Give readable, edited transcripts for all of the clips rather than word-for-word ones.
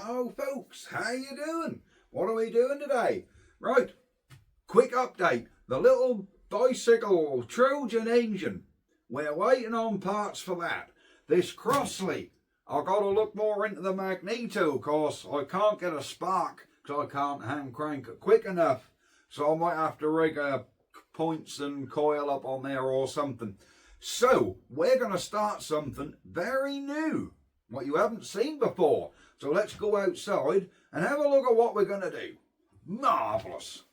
Hello folks, how you doing? What are we doing today? Right, quick update. The little bicycle Trojan engine. We're waiting on parts for that. This Crossley, I've got to look more into the Magneto because I can't get a spark because I can't hand crank it quick enough. So I might have to rig points and coil up on there or something. So we're going to start something very new, what you haven't seen before. So let's go outside and have a look at what we're going to do. Marvellous.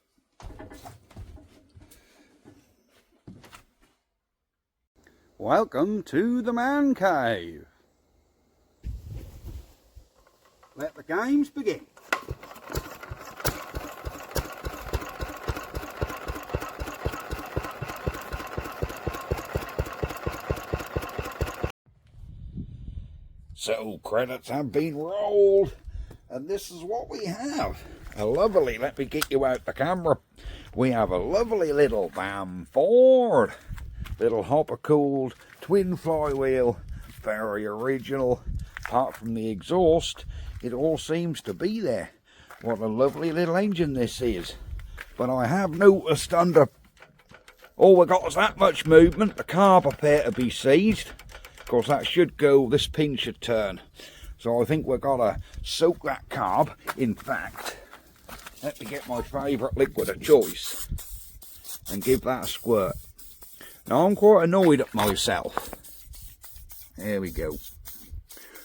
Welcome to the man cave. Let the games begin. So credits have been rolled, and this is what we have. A lovely, let me get you out the camera. We have a lovely little Bamford, little hopper-cooled twin flywheel, very original. Apart from the exhaust, it all seems to be there. What a lovely little engine this is. But I have noticed under all we got is that much movement, the carb appear to be seized. Of course, that should go, this pin should turn. So I think we've got to soak that carb. In fact, let me get my favourite liquid of choice and give that a squirt. Now, I'm quite annoyed at myself. There we go.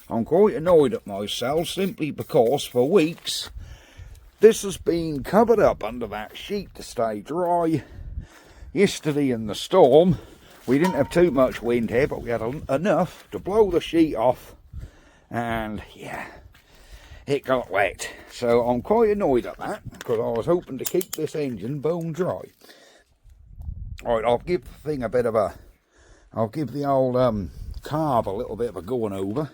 I'm quite annoyed at myself simply because for weeks this has been covered up under that sheet to stay dry. Yesterday in the storm, we didn't have too much wind here, but we had enough to blow the sheet off, and yeah, it got wet. So I'm quite annoyed at that because I was hoping to keep this engine bone dry. Alright, I'll give the thing a bit of a, I'll give the old carb a little bit of a going over.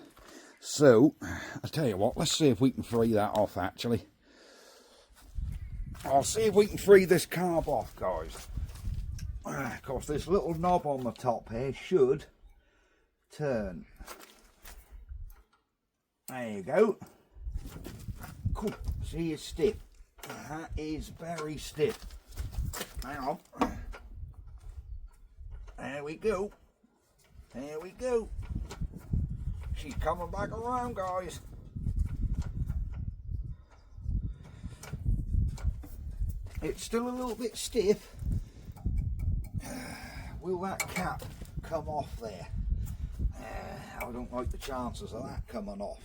So, I'll tell you what, let's see if we can free that off actually. I'll see if we can free this carb off, guys. Of course, this little knob on the top here should turn. There you go. Cool. See, it's stiff. That is very stiff. Hang on. There we go. There we go. She's coming back around, guys. It's still a little bit stiff. Will that cap come off there? I don't like the chances of that coming off.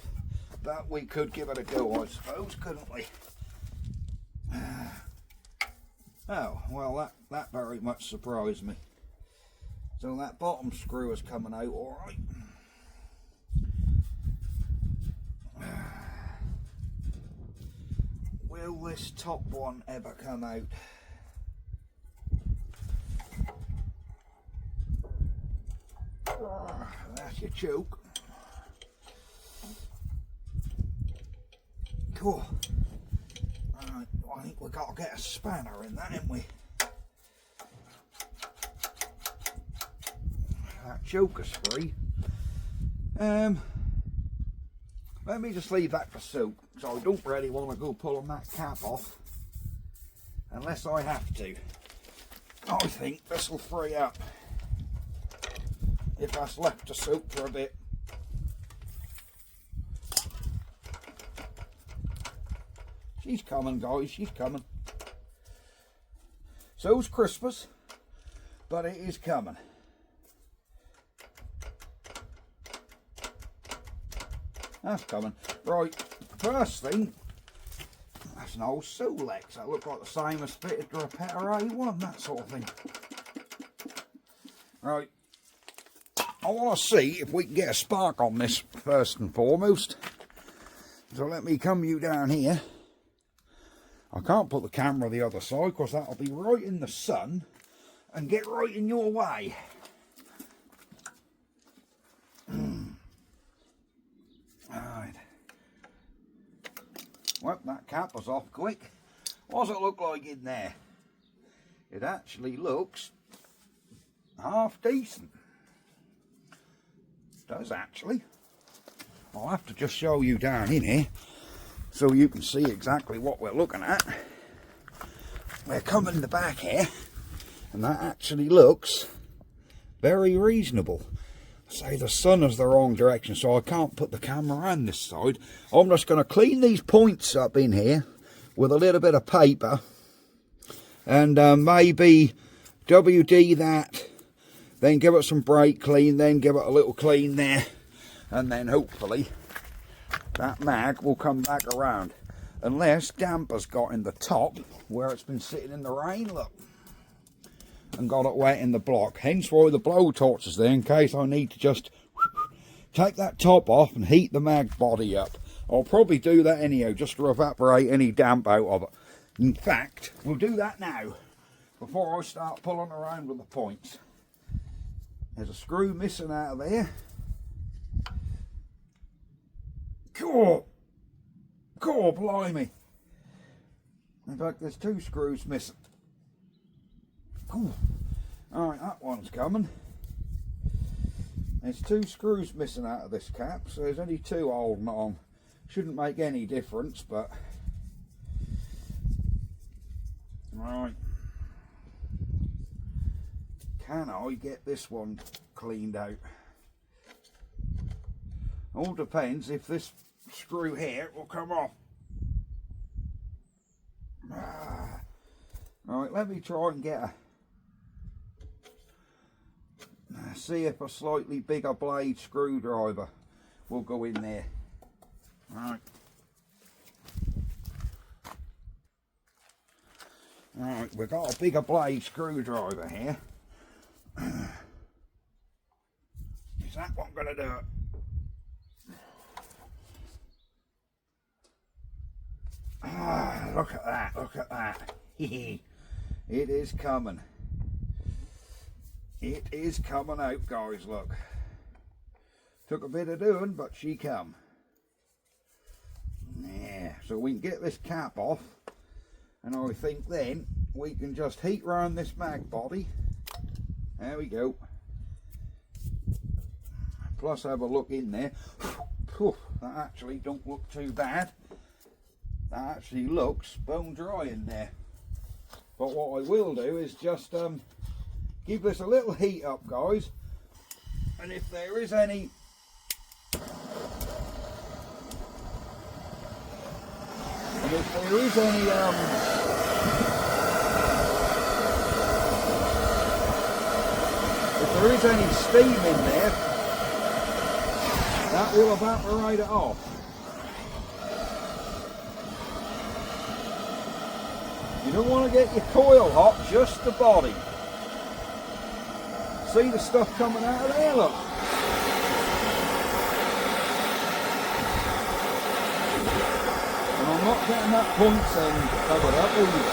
But we could give it a go, I suppose, couldn't we? Oh, well, that very much surprised me. So that bottom screw is coming out all right. Will this top one ever come out? That's your choke. Cool. Right, I think we've got to get a spanner in that, haven't we? That choke is free. Let me just leave that for soak. So I don't really want to go pulling that cap off unless I have to. I think this will free up if that's left to soak for a bit. She's coming, guys, she's coming. So's Christmas, but it is coming. That's coming. Right, first thing, that's an old Solex. That looked like the same as fitted to a Petter A1, that sort of thing. Right. I want to see if we can get a spark on this first and foremost. So let me come you down here. I can't put the camera the other side because that'll be right in the sun and get right in your way. Alright. Well, that cap was off quick. What does it look like in there? It actually looks half decent. It does actually. I'll have to just show you down in here. so you can see exactly what we're looking at. We're coming the back here, and that actually looks very reasonable. Say the sun is the wrong direction, so I can't put the camera on this side. I'm just going to clean these points up in here with a little bit of paper, and maybe WD that, then give it some brake clean, then give it a little clean there, and then hopefully that mag will come back around, unless damp has got in the top where it's been sitting in the rain, look, and got it wet in the block. Hence why the blowtorch is there, in case I need to just take that top off and heat the mag body up. I'll probably do that anyhow, just to evaporate any damp out of it. In fact, we'll do that now before I start pulling around with the points. There's a screw missing out of there. Cool, blimey. In fact, there's 2 screws missing. Cool. Alright, that one's coming. There's 2 screws missing out of this cap, so there's only 2 holding on. Shouldn't make any difference, but... Right. Can I get this one cleaned out? All depends if this screw here will come off. Right, let me try and get a... see if a slightly bigger blade screwdriver will go in there. Right. Right, we've got a bigger blade screwdriver here. Is that one going to do it? Look at that, look at that. It is coming. It is coming out, guys, look. Took a bit of doing, but she come. Yeah, so we can get this cap off, and I think then we can just heat round this mag body. There we go. Plus have a look in there. That actually don't look too bad. That actually looks bone dry in there. But what I will do is just give this a little heat up, guys, and if there is any steam in there, that will evaporate it off. You don't want to get your coil hot, just the body. See the stuff coming out of there, look. And I'm not getting that points end covered up either.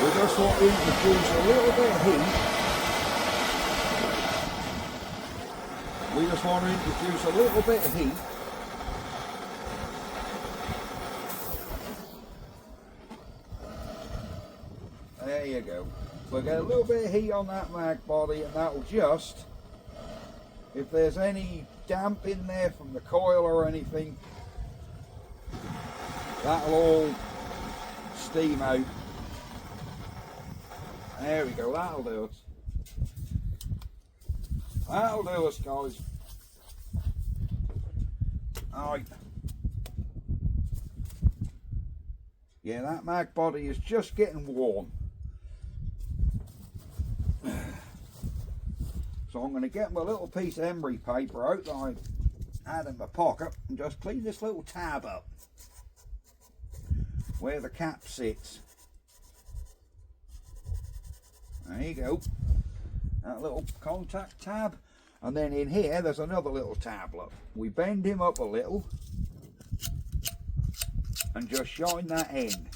We just want to introduce a little bit of heat. We just want to introduce a little bit of heat. There you go. We'll get a little bit of heat on that mag body, and that will just, if there's any damp in there from the coil or anything, that'll all steam out. There we go, that'll do it. That'll do us, guys. Alright. Yeah, that mag body is just getting warm. So I'm going to get my little piece of emery paper out that I had in my pocket and just clean this little tab up where the cap sits. There you go. That little contact tab. And then in here there's another little tab, look. We bend him up a little and just shine that end.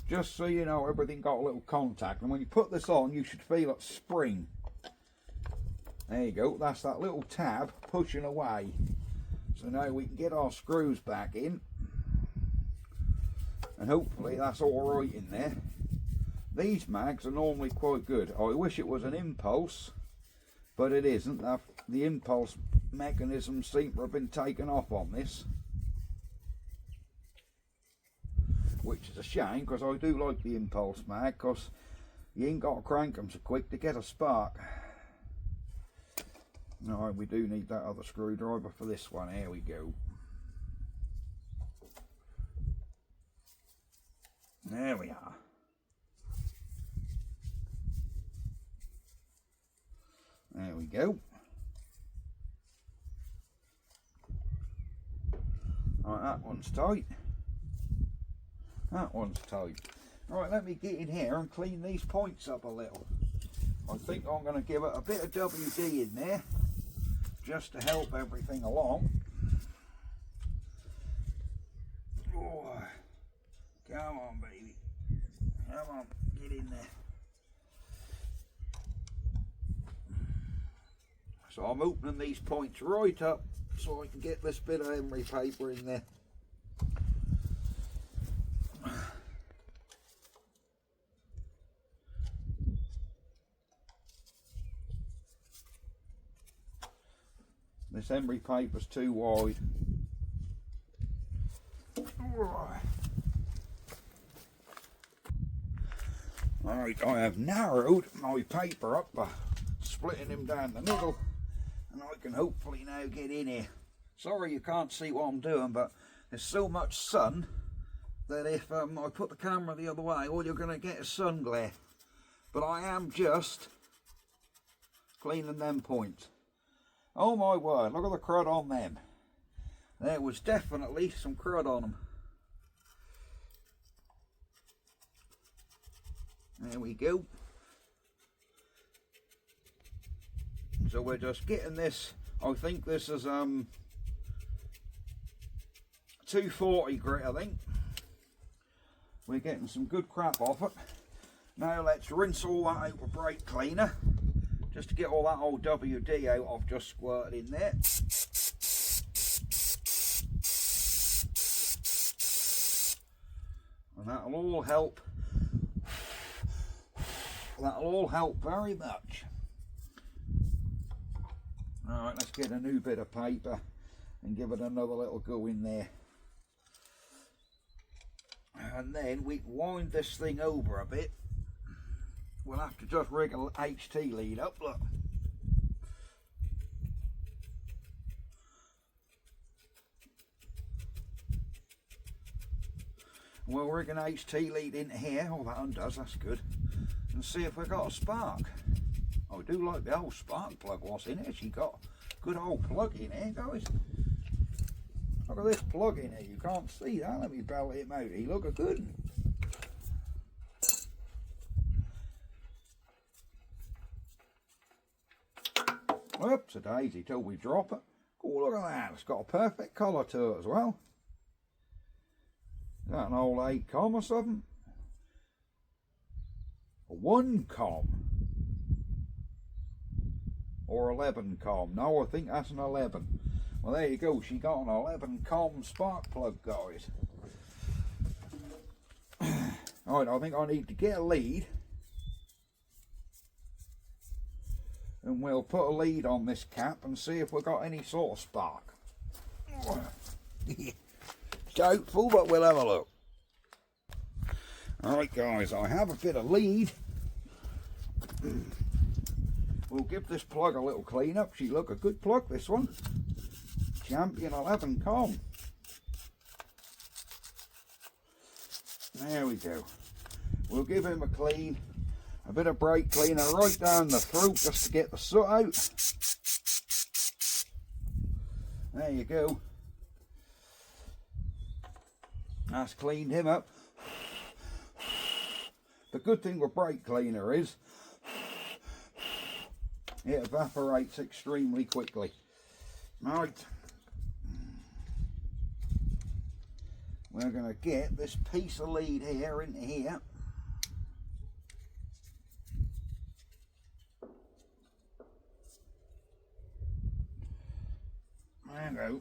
Just so you know, everything got a little contact, and when you put this on you should feel it spring. There you go, that's that little tab pushing away. So now we can get our screws back in, and hopefully that's all right in there. These mags are normally quite good. I wish it was an impulse, but it isn't. The impulse mechanism seems to have been taken off on this, which is a shame, because I do like the impulse mag, because you ain't got to crank them so quick to get a spark. Alright, we do need that other screwdriver for this one. Here we go. There we are. There we go. Right, that one's tight. That one's tight. Right, let me get in here and clean these points up a little. I think I'm going to give it a bit of WD in there, just to help everything along. Oh, come on, baby. Come on, get in there. So I'm opening these points right up so I can get this bit of emery paper in there. This emery paper's too wide. Alright, I have narrowed my paper up by splitting him down the middle, and I can hopefully now get in here. Sorry you can't see what I'm doing, but there's so much sun that if I put the camera the other way, all you're going to get is sun glare. But I am just cleaning them points. Oh my word, look at the crud on them. There was definitely some crud on them. There we go. So we're just getting this, I think this is 240 grit, I think. We're getting some good crap off it. Now let's rinse all that out with brake cleaner, just to get all that old WD out I've just squirted in there. And that'll all help. That'll all help very much. Alright, let's get a new bit of paper and give it another little go in there. And then we wind this thing over a bit. We'll have to just rig a HT lead up, look. We'll rig an HT lead into here. Oh, that undoes, that's good. And see if we got a spark. I do like the old spark plug what's in it. She got a good old plug in here, guys. Look at this plug in here. You can't see that. Let me belt him out. He look good. Whoops, a daisy till we drop it. Oh, look at that. It's got a perfect colour to it as well. Is that an old 8com or something? A 1com. Or 11com. No, I think that's an 11. Well, there you go. She got an 11com spark plug, guys. Alright, I think I need to get a lead. And we'll put a lead on this cap and see if we've got any sort of spark. Doubtful, but we'll have a look. Alright guys, I have a bit of lead. We'll give this plug a little clean up. She look a good plug, this one. Champion 11com. There we go. We'll give him a clean. A bit of brake cleaner right down the throat just to get the soot out. There you go. That's cleaned him up. The good thing with brake cleaner is it evaporates extremely quickly. Right. We're going to get this piece of lead here into here. There we go.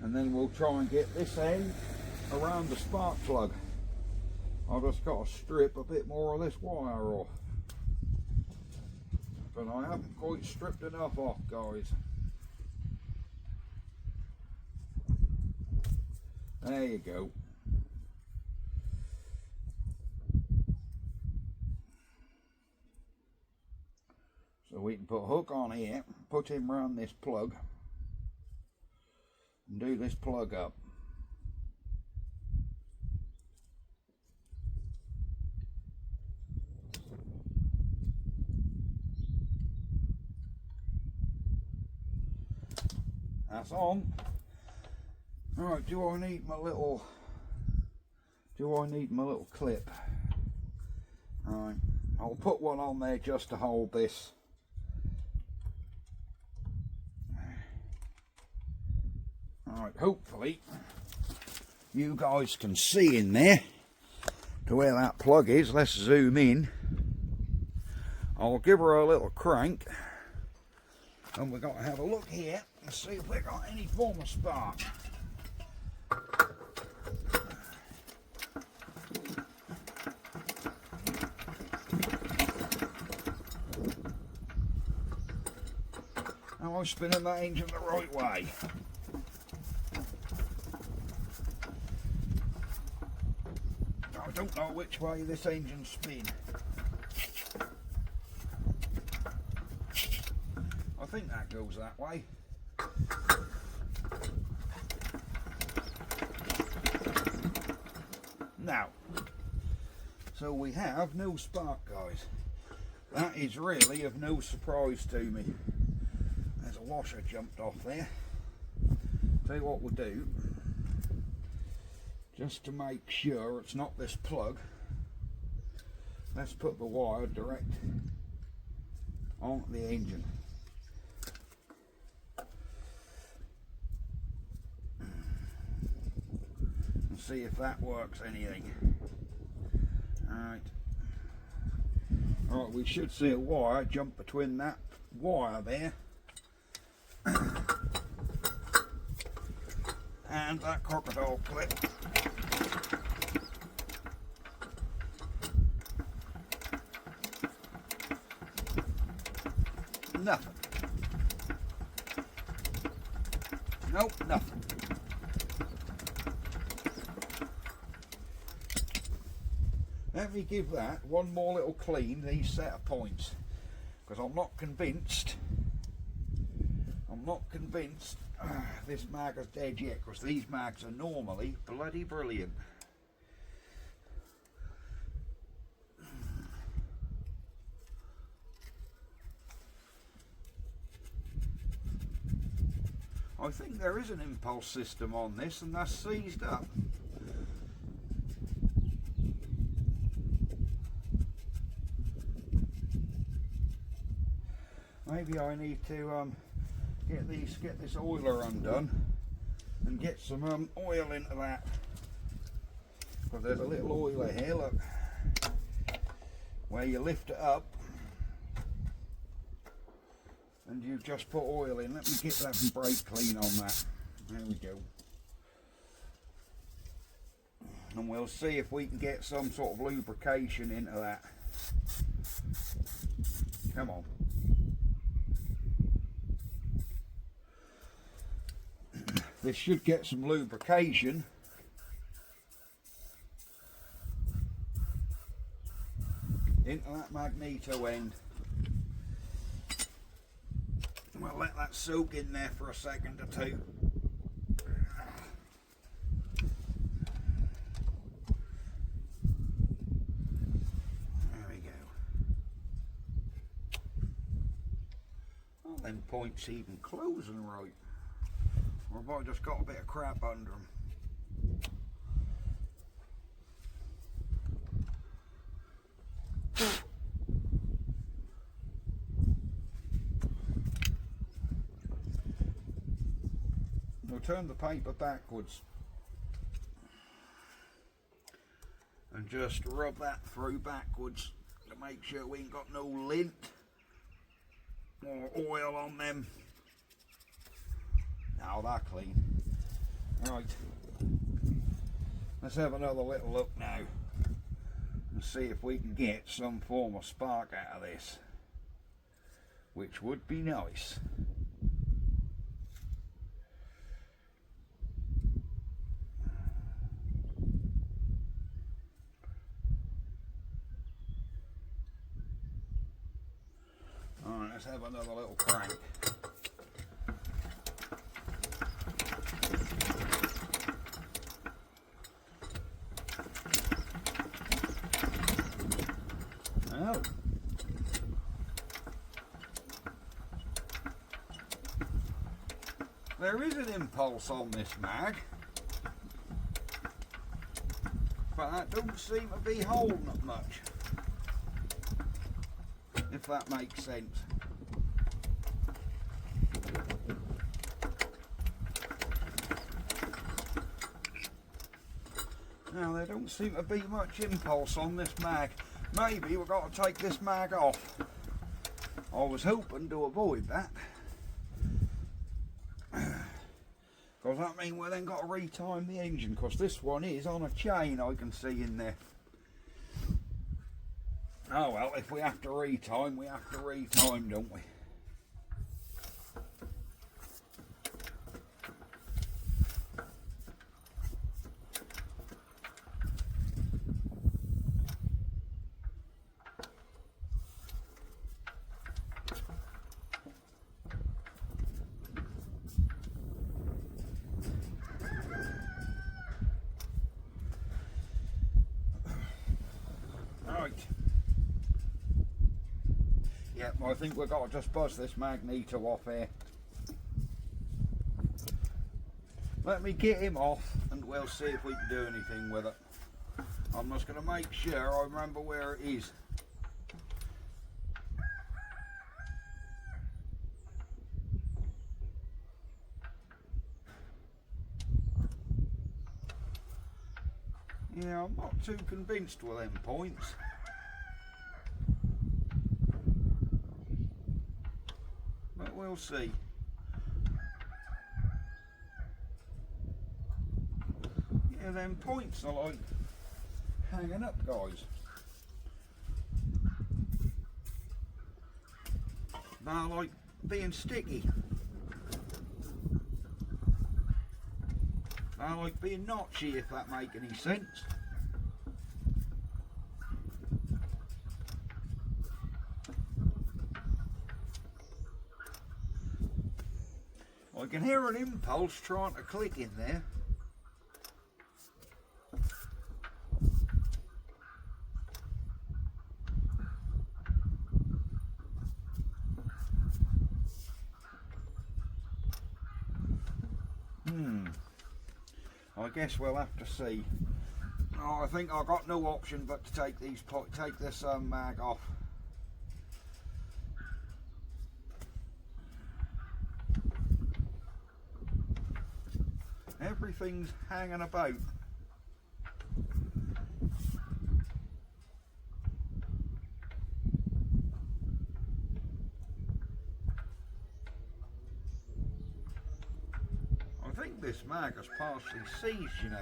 And then we'll try and get this end around the spark plug. I've just got to strip a bit more of this wire off. But I haven't quite stripped enough off, guys. There you go. So we can put a hook on here, put him around this plug, and do this plug up. That's on. Right, do I need my little clip? Right, I'll put one on there just to hold this. Alright, hopefully you guys can see in there to where that plug is. Let's zoom in. I'll give her a little crank, and we're going to have a look here and see if we've got any form of spark. Am I spinning that engine the right way? I don't know which way this engine spins. I think that goes that way. Now, so we have no spark, guys. That is really of no surprise to me. There's a washer jumped off there. Tell you what we'll do, just to make sure it's not this plug, let's put the wire direct onto the engine. And see if that works anything. Alright. Alright, we should see a wire jump between that wire there and that crocodile clip. Nothing. Nope, nothing. Let me give that one more little clean, these set of points, because I'm not convinced this mag is dead yet, because these mags are normally bloody brilliant. I think there is an impulse system on this, and that's seized up. Maybe I need to get this oiler undone and get some oil into that. Because there's a little oiler here, look, where you lift it up and you just put oil in. Let me get that and brake clean on that. There we go. And we'll see if we can get some sort of lubrication into that. Come on. This should get some lubrication. Into that Magneto end. We'll let that soak in there for a second or two. There we go. Well, them points even closing right. Or have I just got a bit of crap under them? We'll turn the paper backwards and just rub that through backwards to make sure we ain't got no lint or oil on them. Now they're clean. Right, let's have another little look now. and see if we can get some form of spark out of this, which would be nice. Alright, let's have another little crank. Oh. There is an impulse on this mag, but that don't seem to be holding it much, if that makes sense. Now there don't seem to be much impulse on this mag. Maybe we've got to take this mag off. I was hoping to avoid that, because that means we've then got to retime the engine, because this one is on a chain, I can see in there. Oh well, if we have to retime, we have to retime, don't we? Right. Yep, I think we've got to just buzz this Magneto off here. Let me get him off and we'll see if we can do anything with it. I'm just going to make sure I remember where it is. Yeah, I'm not too convinced with them points. But we'll see. Yeah, them points are like hanging up, guys. They're like being sticky. They're like being notchy, if that makes any sense. I can hear an impulse trying to click in there. I guess we'll have to see. Oh, I think I've got no option but to take this mag off. Everything's hanging about. I think this mag is partially seized, you know.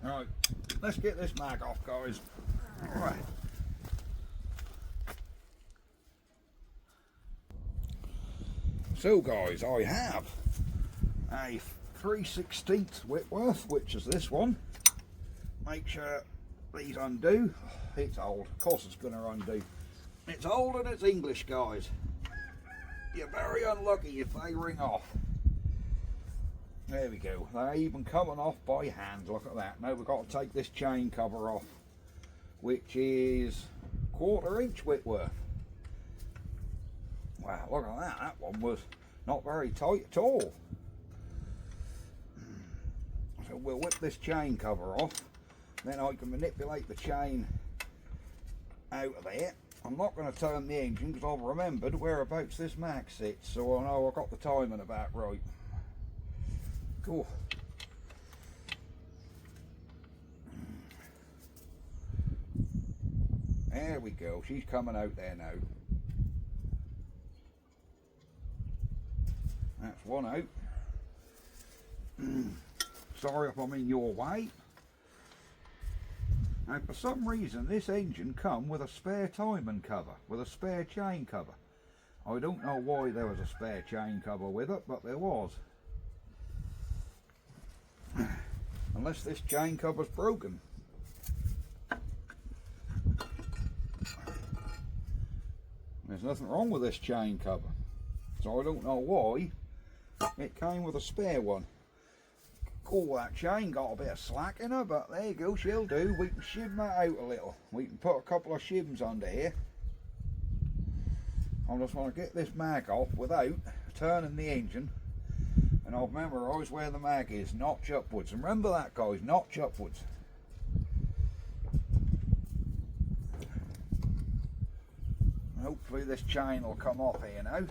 Alright, let's get this mag off, guys. Alright. So guys, I have a 3/16 Whitworth, which is this one. Make sure these undo. It's old, of course it's going to undo. It's old and it's English, guys. You're very unlucky if they ring off. There we go, they're even coming off by hand, look at that. Now we've got to take this chain cover off, which is 1/4 inch Whitworth. Wow, look at that, that one was not very tight at all. So we'll whip this chain cover off, then I can manipulate the chain out of there. I'm not going to turn the engine because I've remembered whereabouts this mag sits, so I know I've got the timing about right. Cool. There we go, she's coming out there now. That's one out. Sorry if I'm in your way. Now for some reason this engine come with a spare timing cover, with a spare chain cover. I don't know why there was a spare chain cover with it, but there was. Unless this chain cover's broken. There's nothing wrong with this chain cover, so I don't know why it came with a spare one. Cool, that chain got a bit of slack in her, but there you go, she'll do. We can shim that out a little. We can put a couple of shims under here. I just want to get this mag off without turning the engine. And I've memorised where the mag is, notch upwards. And remember that, guys, notch upwards. Hopefully this chain will come off here now.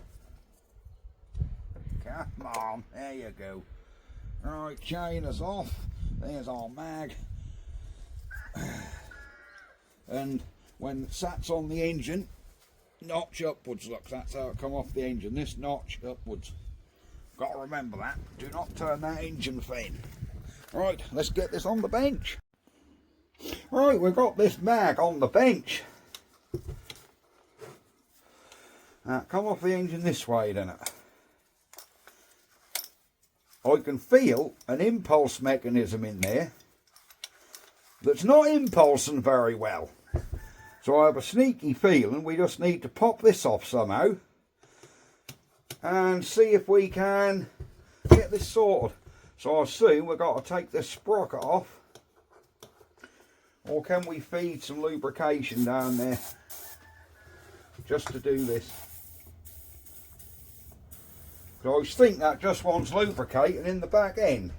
Come on, there you go. Right, chain is off. There's our mag. And when it sats on the engine, notch upwards. Look, that's how it come off the engine. This notch upwards. Got to remember that. Do not turn that engine fan. Right, let's get this on the bench. Right, we've got this mag on the bench. Come off the engine this way, doesn't it? I can feel an impulse mechanism in there that's not impulsing very well. So I have a sneaky feeling we just need to pop this off somehow and see if we can get this sorted. So I assume we've got to take this sprocket off, or can we feed some lubrication down there just to do this? I always think that just wants lubricating in the back end.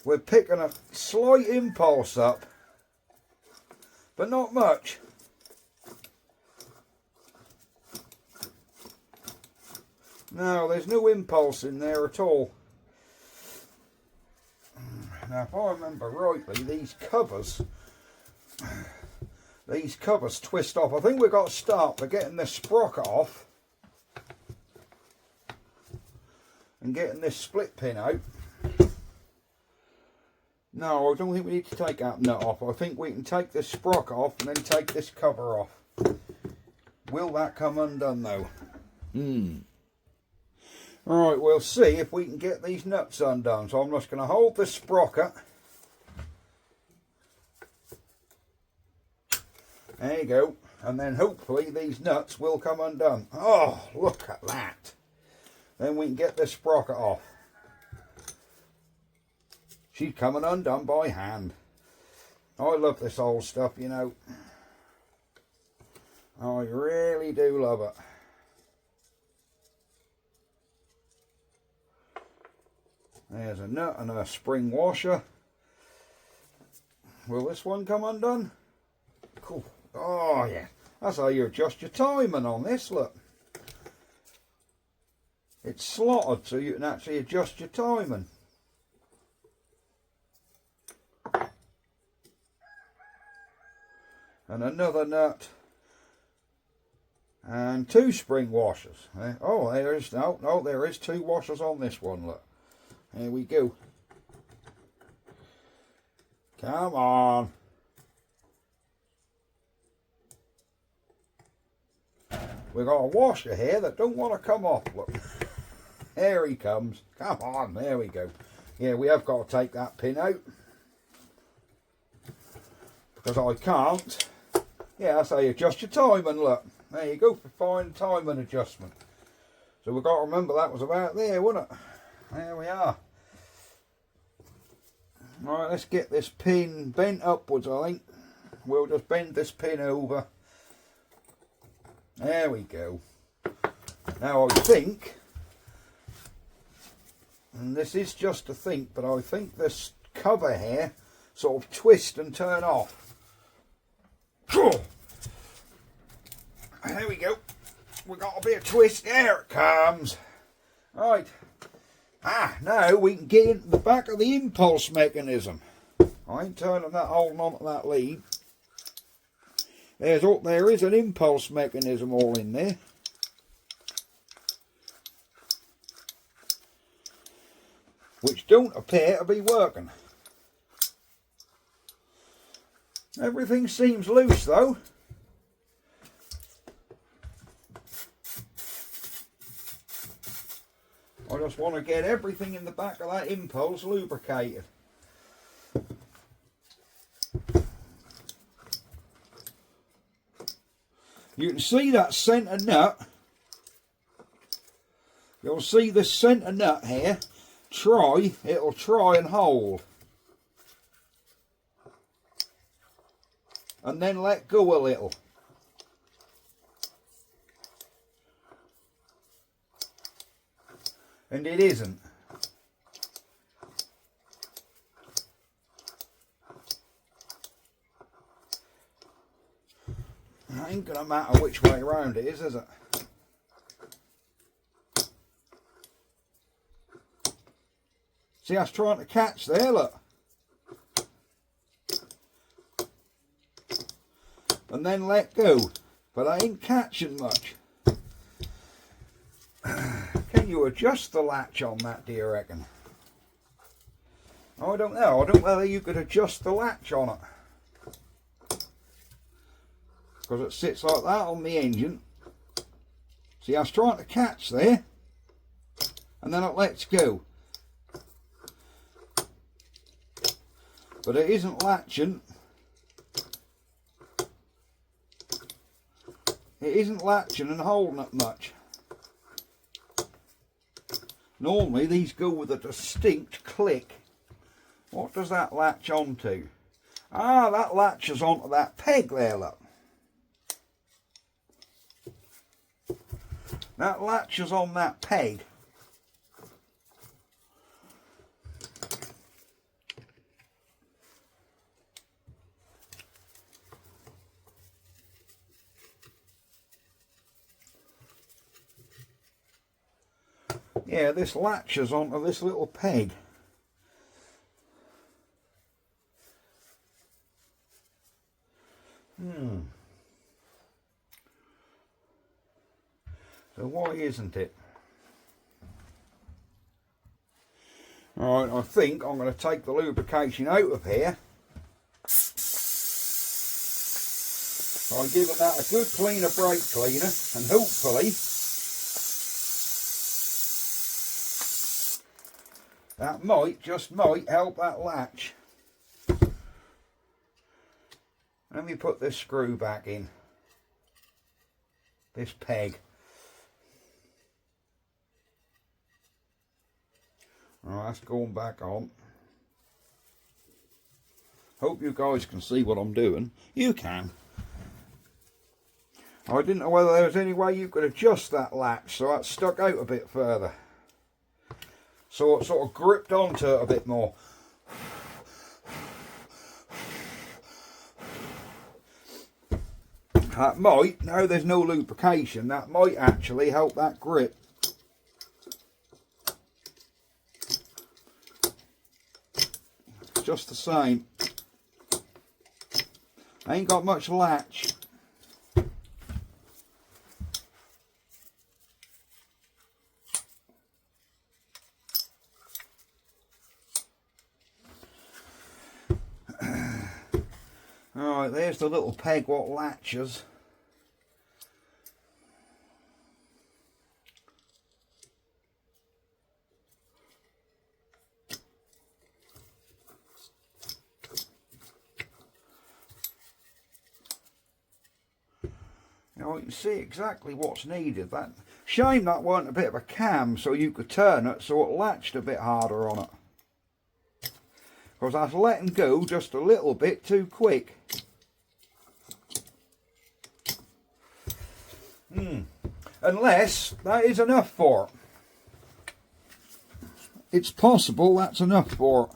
We're picking a slight impulse up, but not much. No, there's no impulse in there at all. Now, if I remember rightly, these covers twist off. I think we've got to start by getting this sprocket off and getting this split pin out. No, I don't think we need to take that nut off. I think we can take this sprocket off and then take this cover off. Will that come undone though? Alright, we'll see if we can get these nuts undone. So I'm just going to hold this sprocket. There you go. And then hopefully these nuts will come undone. Oh, look at that. Then we can get this sprocket off. She's coming undone by hand. I love this old stuff, you know. I really do love it. There's a nut and a spring washer. Will this one come undone? Cool. Oh yeah, that's how you adjust your timing on this, look. It's slotted so you can actually adjust your timing. And another nut. And two spring washers. Oh, there is, no, there is two washers on this one, look. There we go. Come on. We've got a washer here that don't want to come off. Look. There he comes. Come on. There we go. Yeah, we have got to take that pin out. Because I can't. Yeah, that's how you adjust your timing. Look. There you go for fine timing adjustment. So we've got to remember that was about there, wasn't it? There we are. Right, let's get this pin bent upwards, I think. We'll just bend this pin over. There we go. Now I think And this is just a think, but I think this cover here sort of twist and turn off. There we go. We got a bit of twist. There it comes. Right. Ah, now we can get into the back of the impulse mechanism. I ain't turning that, holding on to that lead. There is an impulse mechanism all in there. Which don't appear to be working. Everything seems loose though. I just want to get everything in the back of that impulse lubricated. You can see that centre nut. You'll see this centre nut here. It'll try and hold. And then let go a little. And it isn't. It ain't gonna matter which way round it is it? See, I was trying to catch there, look. And then let go. But I ain't catching much. Can you adjust the latch on that, do you reckon? I don't know. I don't know whether you could adjust the latch on it. Because it sits like that on the engine. See, I was trying to catch there. And then it lets go. But it isn't latching. It isn't latching and holding it much. Normally these go with a distinct click. What does that latch onto? Ah, that latches onto that peg there, look. That latches on that peg. Yeah, this latches onto this little peg. So why isn't it? Alright, I think I'm going to take the lubrication out of here. I'll give it that a good cleaner brake cleaner, and hopefully that might, just might, help that latch. Let me put this screw back in. This peg. Right, that's going back on. Hope you guys can see what I'm doing. You can. I didn't know whether there was any way you could adjust that latch so that stuck out a bit further. So it sort of gripped onto it a bit more. That might, now there's no lubrication, that might actually help that grip. Just the same. I ain't got much latch. Alright, there's the little peg what latches. Now you can see exactly what's needed. That shame that weren't a bit of a cam so you could turn it so it latched a bit harder on it. Because I was letting go just a little bit too quick. Unless that is enough for it. it's possible that's enough for it.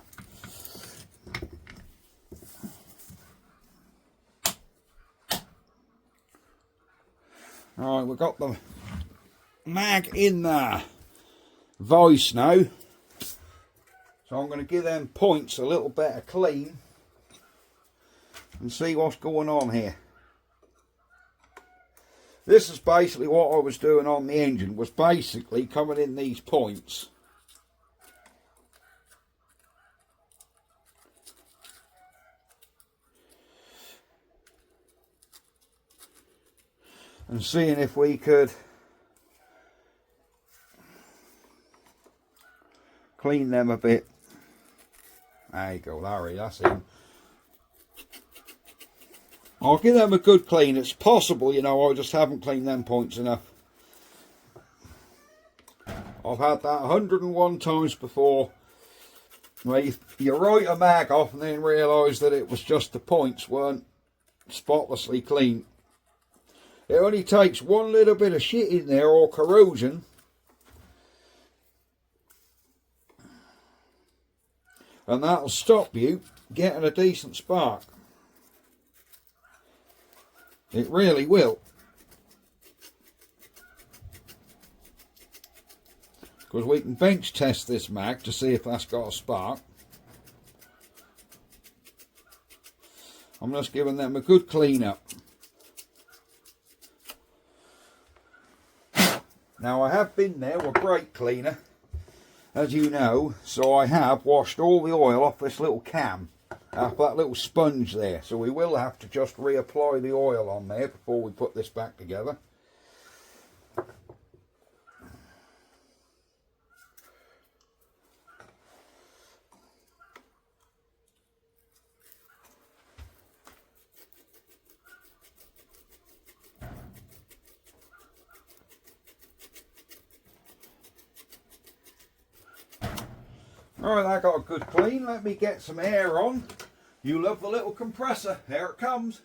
Alright, we've got the mag in the vice now. So I'm going to give them points a little bit of clean and see what's going on here. This is basically what I was doing on the engine, was basically coming in these points. And seeing if we could clean them a bit. There you go, Larry, that's him. I'll give them a good clean. It's possible, you know, I just haven't cleaned them points enough. I've had that 101 times before. Where you write a mag off and then realise that it was just the points weren't spotlessly clean. It only takes one little bit of shit in there or corrosion and that'll stop you getting a decent spark. It really will. Because we can bench test this mag to see if that's got a spark. I'm just giving them a good clean up. Now I have been there with brake cleaner, as you know, so I have washed all the oil off this little cam, off that little sponge there. So we will have to just reapply the oil on there before we put this back together. Alright, I got a good clean. Let me get some air on. You love the little compressor. Here it comes.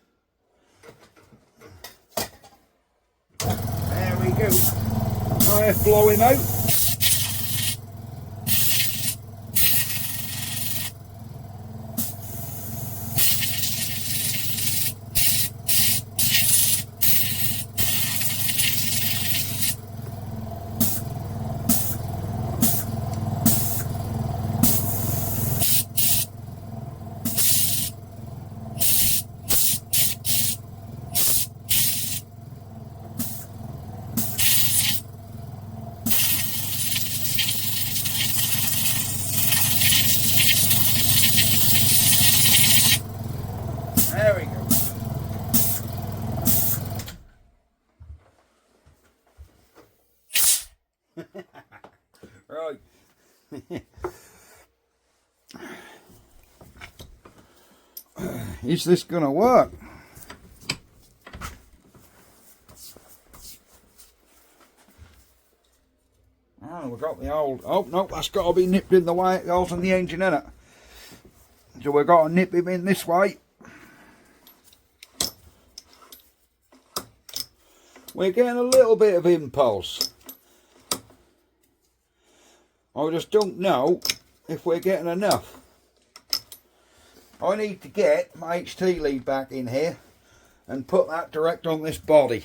There we go. Air blowing out. There we go. Right. Is this going to work? Oh, we've got the old... Oh, no, that's got to be nipped in the way it goes on the engine, innit? So we've got to nip him in this way. We're getting a little bit of impulse. I just don't know if we're getting enough. I need to get my HT lead back in here and put that direct on this body.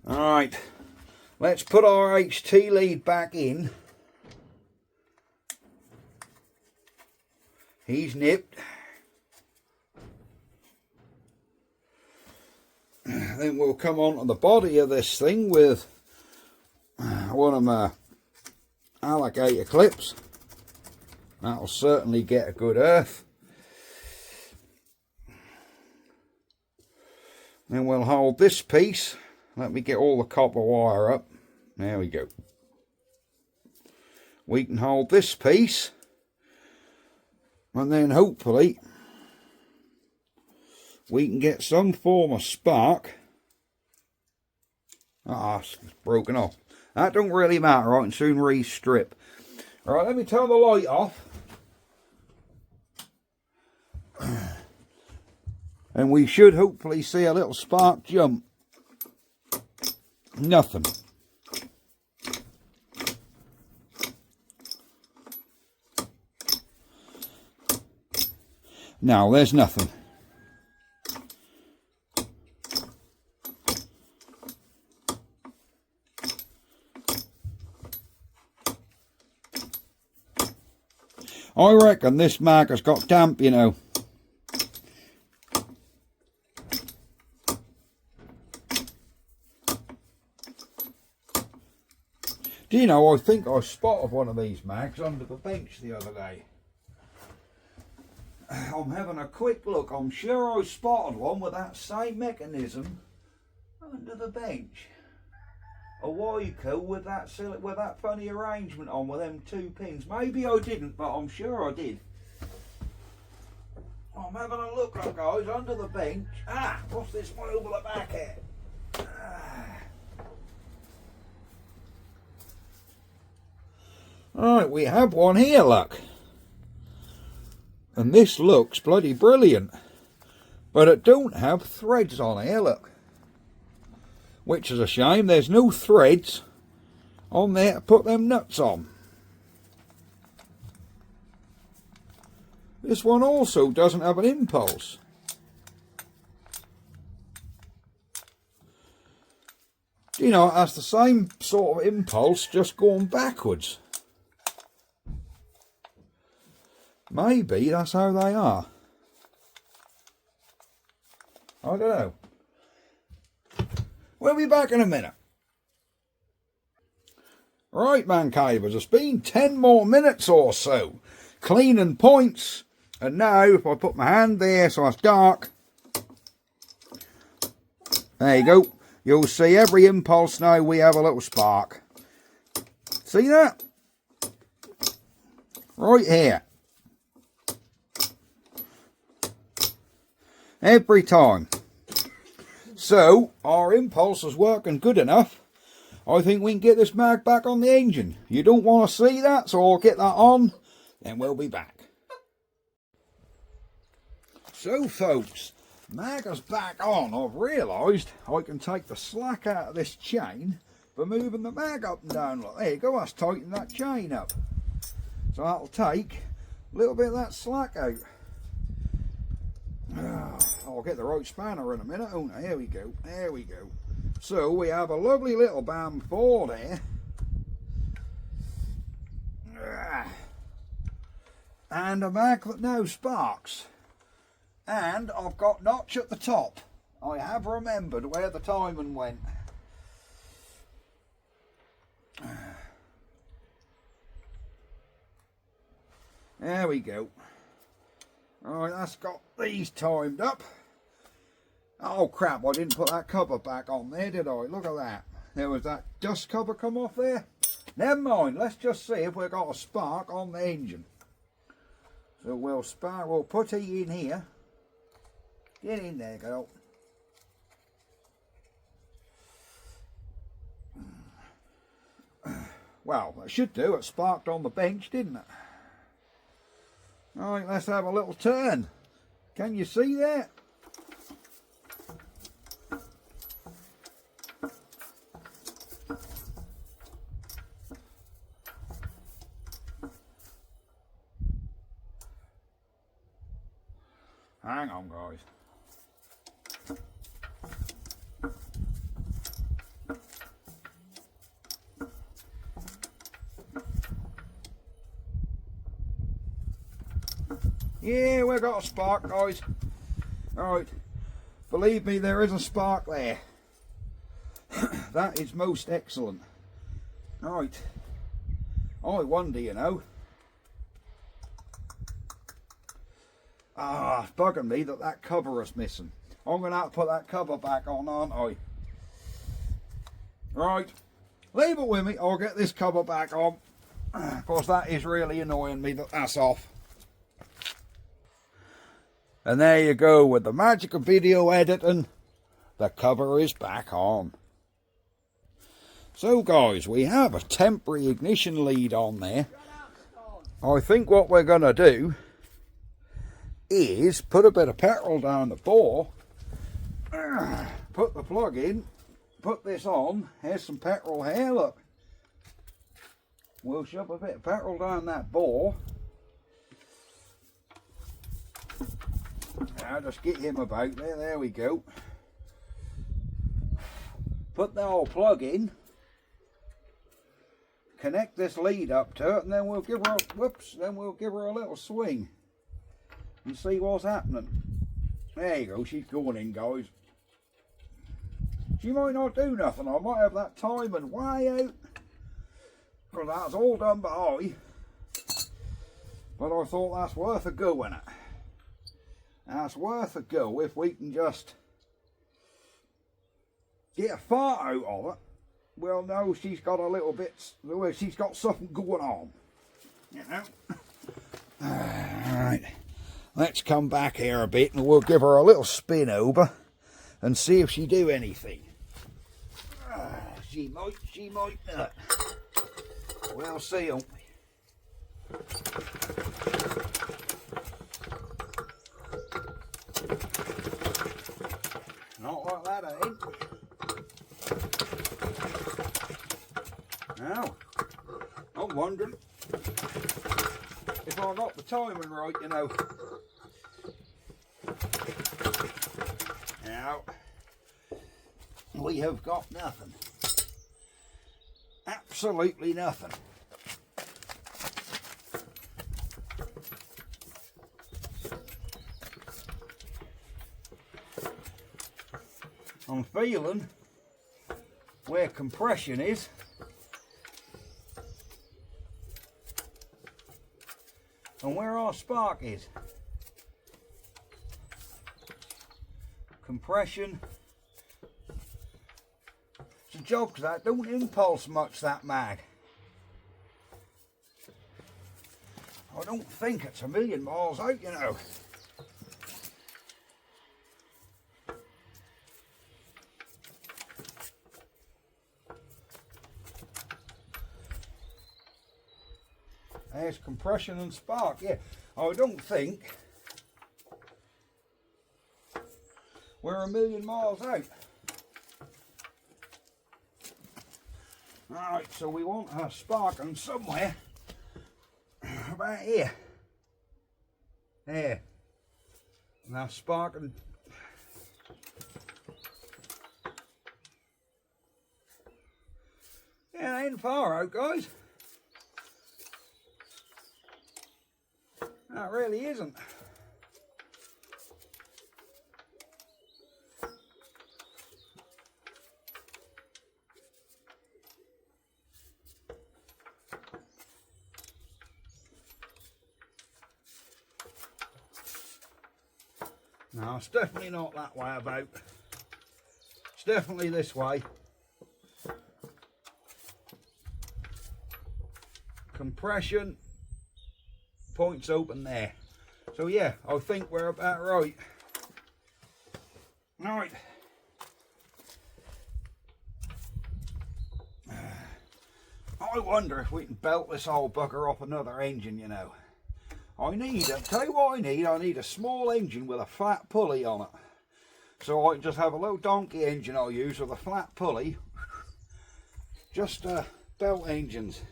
Alright, let's put our HT lead back in. He's nipped. Then we'll come on to the body of this thing with one of my alligator clips. That'll certainly get a good earth. Then we'll hold this piece. Let me get all the copper wire up. There we go. We can hold this piece. And then hopefully we can get some form of spark. Ah, it's broken off. That don't really matter. I can soon re-strip. Alright, let me turn the light off. And we should hopefully see a little spark jump. Nothing. No, there's nothing. I reckon this mag has got damp, you know. Do you know, I think I spotted one of these mags under the bench the other day. I'm having a quick look. I'm sure I spotted one with that same mechanism under the bench. A Waiko with that funny arrangement on with them 2 pins. Maybe I didn't, but I'm sure I did. I'm having a look, guys, under the bench. Ah, what's this one over the back here? Right, we have one here, look. And this looks bloody brilliant. But it don't have threads on here, look. Which is a shame. There's no threads on there to put them nuts on. This one also doesn't have an impulse. You know, it has the same sort of impulse, just going backwards. Maybe that's how they are. I don't know. We'll be back in a minute. Right, man cavers, it's been 10 more minutes or so. Cleaning points. And now, if I put my hand there so it's dark. There you go. You'll see every impulse now we have a little spark. See that? Right here. Every time. So, our impulse is working good enough. I think we can get this mag back on the engine. You don't want to see that, so I'll get that on, then we'll be back. So folks, mag is back on. I've realised I can take the slack out of this chain by moving the mag up and down. Look, there you go, that's tightening that chain up. So that'll take a little bit of that slack out. I'll get the right spanner in a minute. Oh, here we go. There we go. So we have a lovely little Bamford here. And a mag that now sparks. And I've got notch at the top. I have remembered where the timing went. There we go. Alright, that's got these timed up. Oh crap, I didn't put that cover back on there, did I? Look at that. There was that dust cover come off there. Never mind, let's just see if we've got a spark on the engine. So we'll put it in here. Get in there, girl. Well, it should do. It sparked on the bench, didn't it? Alright, let's have a little turn. Can you see that? Hang on, guys. Yeah, we've got a spark, guys. Alright, believe me, there is a spark there. That is most excellent. Alright, I wonder, you know. It's bugging me that cover is missing. I'm going to have to put that cover back on, aren't I? Right, leave it with me. I'll get this cover back on. Of course, that is really annoying me that that's off. And there you go, with the magic of video editing, the cover is back on. So guys, we have a temporary ignition lead on there. I think what we're going to do is put a bit of petrol down the bore, put the plug in, put this on. Here's some petrol here, look. We'll shove a bit of petrol down that bore. I'll just get him about there. There we go. Put the old plug in. Connect this lead up to it, and then we'll give her a, whoops, then we'll give her a little swing and see what's happening. There you go, she's going in, guys. She might not do nothing. I might have that timing way out, because that's all done by eye. But I thought that's worth a go, innit? That's worth a go if we can just get a fart out of it. Well, no, she's got a little bit, well, she's got something going on, you know. Alright, let's come back here a bit and we'll give her a little spin over and see if she do anything. She might not. We'll see, won't we? Not like that, I ain't. Now, I'm wondering if I got the timing right, you know. Now, we have got nothing. Absolutely nothing. I'm feeling where compression is. And where our spark is. Compression. It's a job because that don't impulse much, that mag. I don't think it's a million miles out, you know. There's compression and spark, yeah. I don't think we're a million miles out. Alright, so we want her sparking somewhere about here. There. Now sparking. Yeah, it ain't far out, guys. No, it really isn't. No, it's definitely not that way about. It's definitely this way. Compression. Points open there. So yeah, I think we're about right. Right. I wonder if we can belt this old bugger off another engine, you know. I'll tell you what I need a small engine with a flat pulley on it. So I can just have a little donkey engine I'll use with a flat pulley. Just belt engines.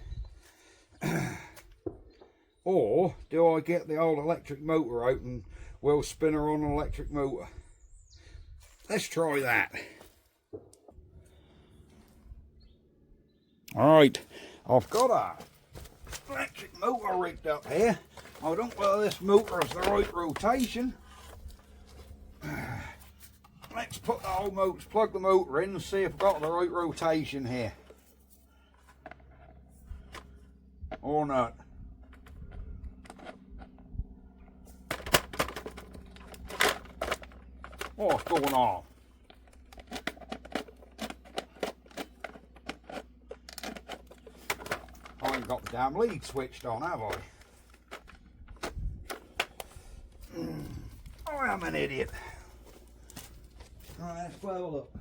Or do I get the old electric motor out and we'll spin her on an electric motor? Let's try that. Alright, I've got a electric motor rigged up here. I don't know whether this motor is the right rotation. Let's put the old motor, plug the motor in and see if I've got the right rotation here. Or not. What's going on? I ain't got the damn lead switched on, have I? I am an idiot. Right, let's go have a look.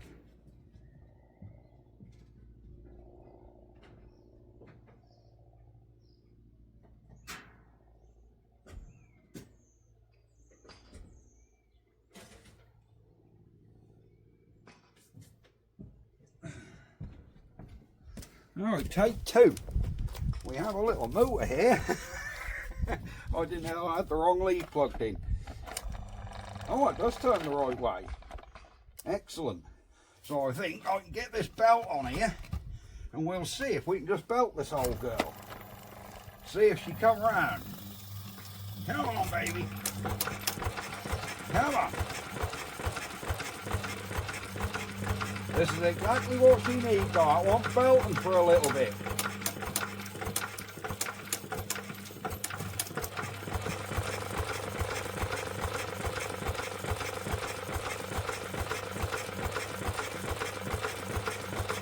Alright, take two. We have a little motor here. I didn't know I had the wrong lead plugged in. Oh, it does turn the right way. Excellent. So I think I can get this belt on here and we'll see if we can just belt this old girl. See if she come round. Come on, baby. Come on. This is exactly what she needs. I want belting for a little bit.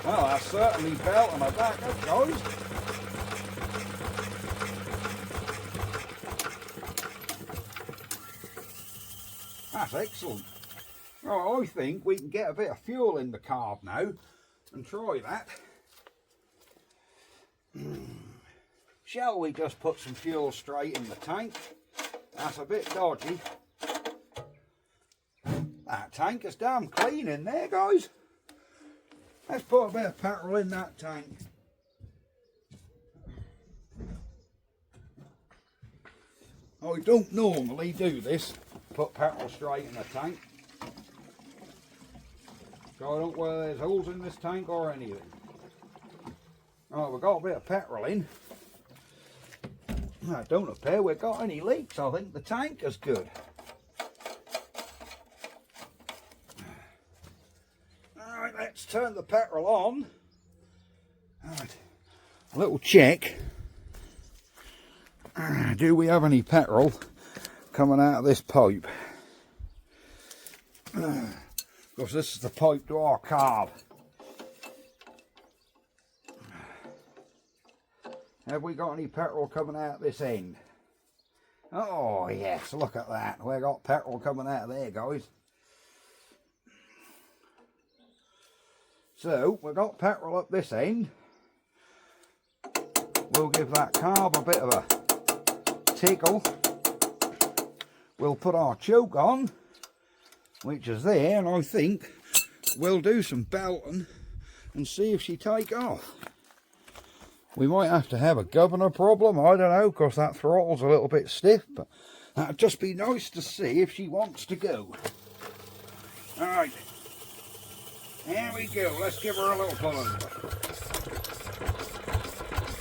Well, that's certainly belting her back, that goes. That's excellent. Right, I think we can get a bit of fuel in the carb now and try that. Shall we just put some fuel straight in the tank? That's a bit dodgy. That tank is damn clean in there, guys. Let's put a bit of petrol in that tank. I don't normally do this, put petrol straight in a tank. So I don't know whether there's holes in this tank or anything. Right, we've got a bit of petrol in. I don't appear we've got any leaks. I think the tank is good. Alright, let's turn the petrol on. Alright, a little check. Do we have any petrol coming out of this pipe? Because this is the pipe to our carb. Have we got any petrol coming out this end? Oh yes, look at that. We've got petrol coming out of there, guys. So, we've got petrol up this end. We'll give that carb a bit of a tickle. We'll put our choke on, which is there, and I think we'll do some belting and see if she take off. We might have to have a governor problem, I don't know, because that throttle's a little bit stiff, but that'd just be nice to see if she wants to go. Alright, here we go, let's give her a little pull over.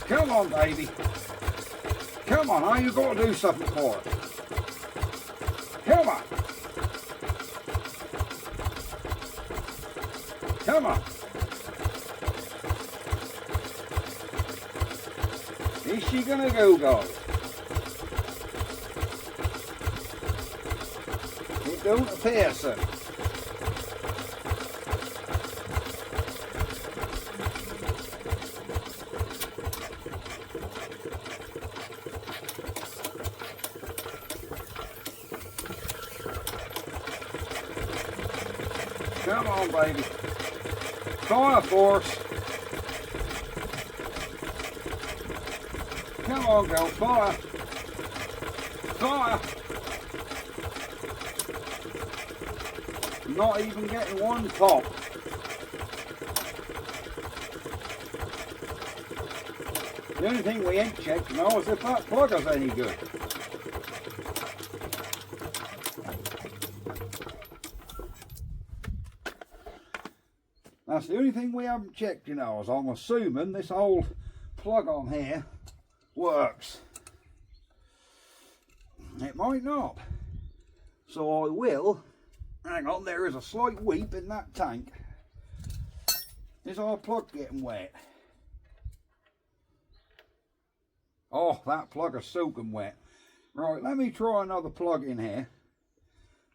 Come on, baby. Come on, now you've got to do something for it. Come on. Come on. Is she gonna go, guys? It don't appear so. Come on, baby. Fire force. Come on, girl. Fire. Fire. Not even getting one pop. The only thing we ain't checked now is if that plugger's any good. That's the only thing we haven't checked, you know, as I'm assuming this old plug on here works. It might not. So I will, hang on, there is a slight weep in that tank. Is our plug getting wet? Oh, that plug is soaking wet. Right, let me try another plug in here,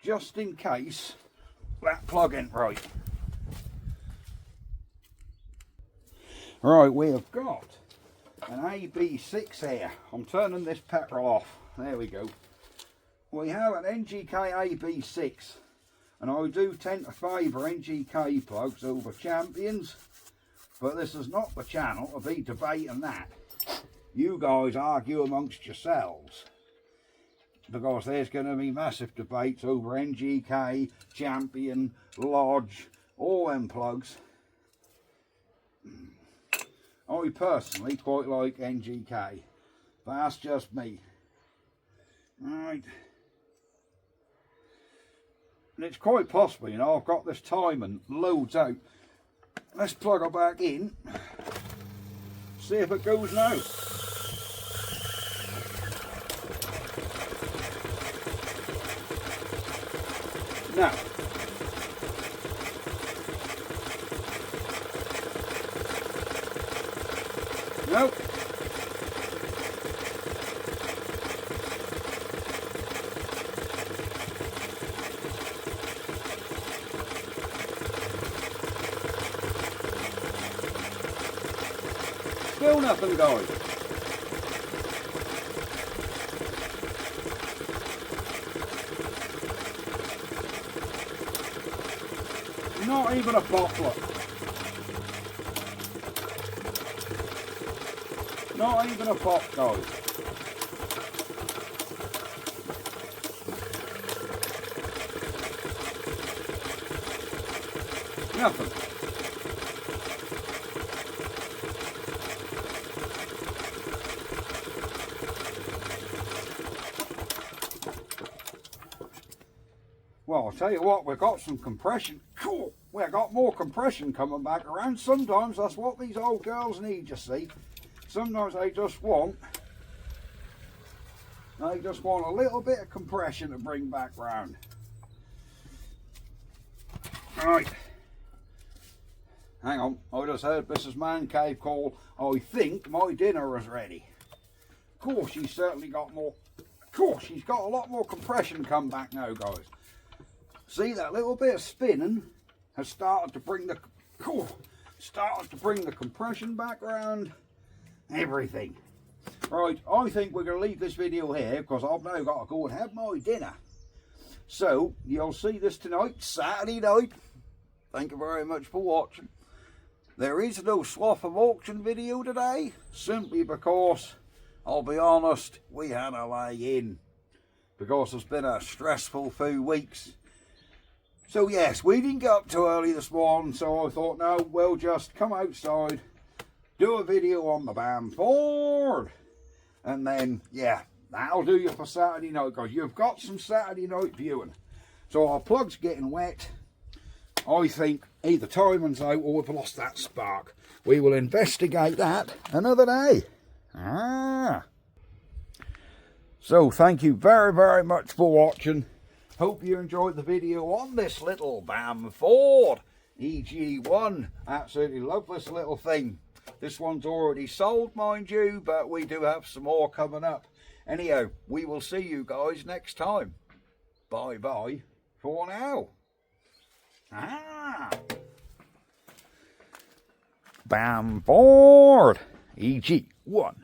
just in case that plug ain't right. Right, we have got an AB6 here. I'm turning this petrol off. There we go. We have an NGK AB6, and I do tend to favour NGK plugs over champions, but this is not the channel to be debating that. You guys argue amongst yourselves, because there's going to be massive debates over NGK, champion, lodge, all them plugs. I personally quite like NGK, but that's just me. Right. And it's quite possible, you know, I've got this timing loads out. Let's plug her back in. See if it goes now. Now, nope. Still nothing going. Not even a bottler. Not even a pop, guys. Nothing. Well, I'll tell you what, we've got some compression. Cool. We've got more compression coming back around. Sometimes that's what these old girls need, you see. Sometimes they just want a little bit of compression to bring back round. Right. Hang on, I just heard Mrs. Man Cave call. I think my dinner is ready. Of course, she's certainly got more. Of course, she's got a lot more compression come back now, guys. See, that little bit of spinning has started to bring the compression back round. Everything. Right, I think we're going to leave this video here because I've now got to go and have my dinner. So, you'll see this tonight, Saturday night. Thank you very much for watching. There is no Swath of Auction video today, simply because, I'll be honest, we had a lay in. Because it's been a stressful few weeks. So yes, we didn't get up too early this morning, so I thought, no, we'll just come outside, do a video on the Bamford, and then, yeah, that'll do you for Saturday night, because you've got some Saturday night viewing. So our plug's getting wet. I think either timing's out or we've lost that spark. We will investigate that another day. So thank you very, very much for watching. Hope you enjoyed the video on this little Bamford EG1. Absolutely love this little thing. This one's already sold, mind you, but we do have some more coming up. Anyhow, we will see you guys next time. Bye bye for now. Bamford EG1.